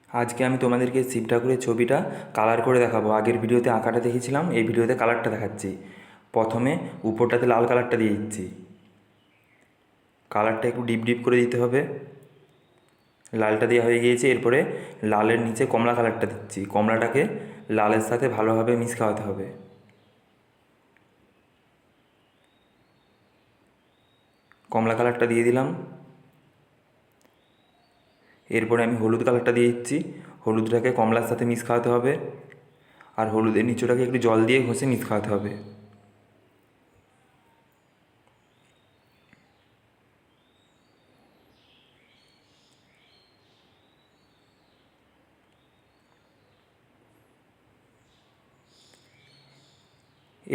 আজকে আমি তোমাদেরকে শিব ঠাকুরের ছবিটা কালার করে দেখাবো। আগের ভিডিওতে আঁকাটা দেখেছিলাম, এই ভিডিওতে কালারটা দেখাচ্ছি। প্রথমে উপরটাতে লাল কালারটা দিয়ে দিচ্ছি। কালারটা একটু ডিপ ডিপ করে দিতে হবে। লালটা দেওয়া হয়ে গিয়েছে। এরপরে লালের নিচে কমলা কালারটা দিচ্ছি। কমলাটাকে লালের সাথে ভালোভাবে মিক্স খাওয়াতে হবে। কমলা কালারটা দিয়ে দিলাম। এরপরে আমি হলুদ কালারটা দিয়ে দিচ্ছি। হলুদটাকে কমলার সাথে মিক্স খাওয়াতে হবে। আর হলুদের নিচটাকে একটু জল দিয়ে ঘষে মিক্স খাওয়াতে হবে।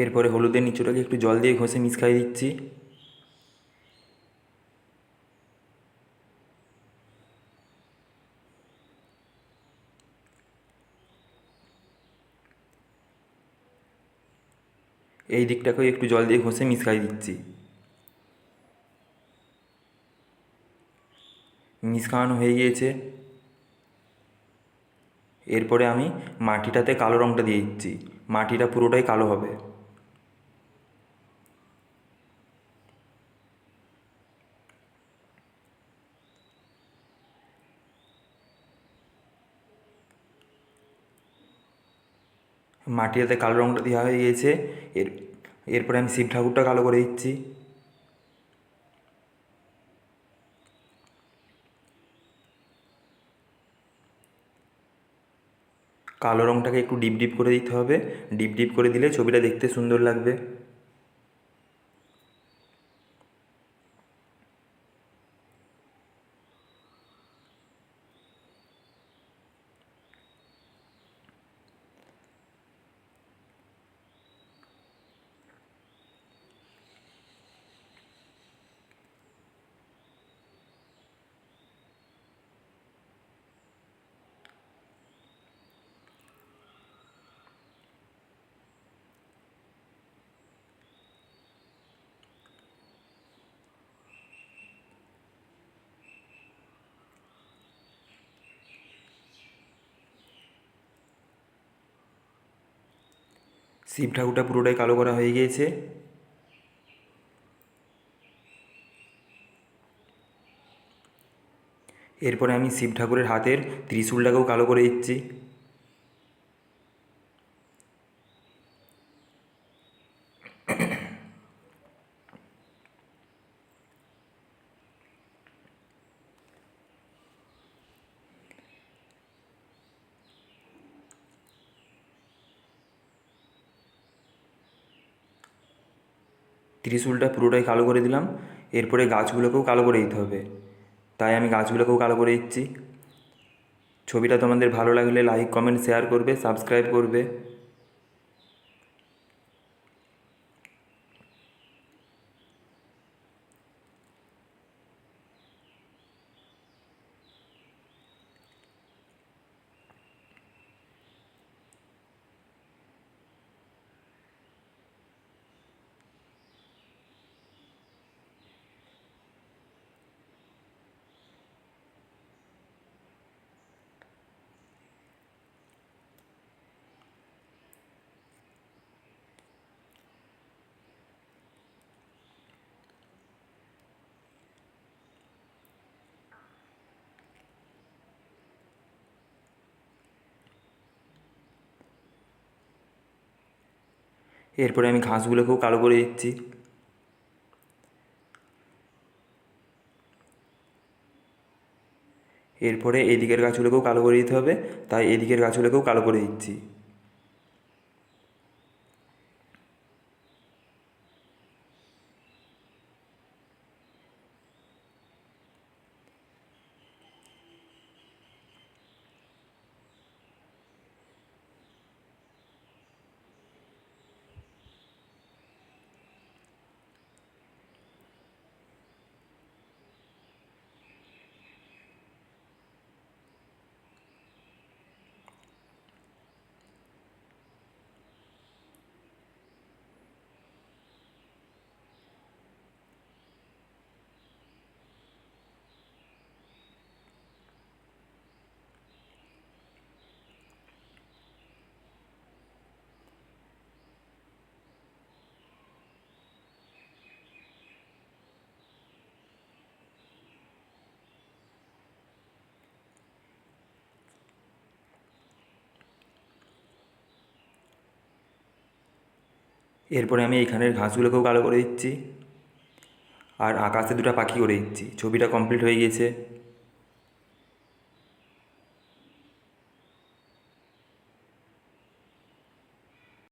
এরপরে হলুদের নিচটাকে একটু জল দিয়ে ঘষে মিক্স খাইয়ে দিচ্ছি। এই দিকটাকেও একটু জল দিয়ে ঘষে মিক্স খাইয়ে দিচ্ছি। মিক্স খাওয়ানো হয়ে গিয়েছে। এরপরে আমি মাটিটাতে কালো রঙটা দিয়ে দিচ্ছি। মাটিটা পুরোটাই কালো হবে। মাটিটাতে কালো রঙটা দেওয়া হয়ে গিয়েছে। এর এরপরে আমি শিব ঠাকুরটা কালো করে দিচ্ছি। কালো রঙটাকে একটু ডিপ ডিপ করে দিতে হবে। ডিপ ডিপ করে দিলে ছবিটা দেখতে সুন্দর লাগবে। শিব ঠাকুরটা পুরোটাই কালো করা হয়ে গিয়েছে। এরপরে আমি শিব ঠাকুরের হাতের ত্রিশূলটাকেও কালো করে দিচ্ছি। ত্রিশূলটা পুরোটাই কালো করে দিলাম। এরপরে গাছগুলোকেও কালো করে দিতে হবে, তাই আমি গাছগুলোকেও কালো করে দিচ্ছি। ছবিটা তোমাদের ভালো লাগলে লাইক কমেন্ট শেয়ার করবে, সাবস্ক্রাইব করবে। এরপরে আমি ঘাসগুলোকেও কালো করে দিচ্ছি। এরপরে এদিকের গাছগুলোকেও কালো করে দিতে হবে, তাই এদিকের গাছগুলোকেও কালো করে দিচ্ছি। এরপরে আমি এইখানের ঘাসগুলোকেও কালো করে দিচ্ছি আর আকাশে দুটো পাখি করে দিচ্ছি। ছবিটা কমপ্লিট হয়ে গিয়েছে।